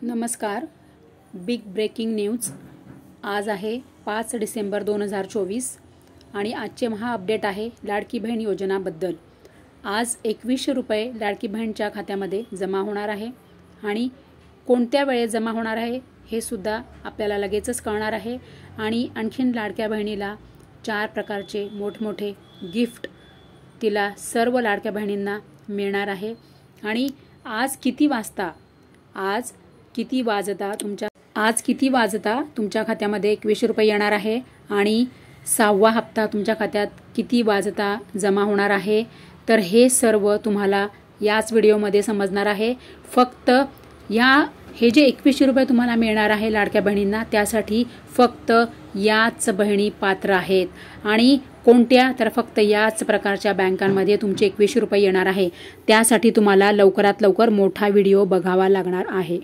नमस्कार. Big breaking news. आज आहे 5 डिसेंबर 2024 आणि आजचे महा अपडेट आहे लाडकी बहीण योजनाबद्दल. आज 2100 रुपये लाडकी बहीणच्या खात्यामध्ये जमा होणार आहे आणि कोणत्या वेळेत जमा होणार आहे हे सुद्धा आपल्याला लगेचच कळणार आहे. आणि आणखीन लाडक्या बहिणीला 4 प्रकारचे मोठमोठे गिफ्ट तिला सर्व लाडक्या बहिणींना मिळणार आहे. आणि आज किती वाजता तुमच्या खात्यामध्ये 2100 रुपये येणार आहे आणि 6वा हप्ता तुमच्या खात्यात किती वाजता जमा होणार आहे, तर हे सर्व तुम्हाला याच व्हिडिओमध्ये समजणार आहे. फक्त हे जे 2100 रुपये तुम्हाला मिळणार आहे लाडक्या बहिणींना, त्यासाठी फक्त याच बहिणी पात्र आहेत. आणि कोणत्या, तर फक्त याच प्रकारच्या बँकांमध्ये तुमचे 2100 रुपये येणार आहे. त्यासाठी तुम्हाला लवकरात लवकर मोठा व्हिडिओ बघावा लागणार आहे.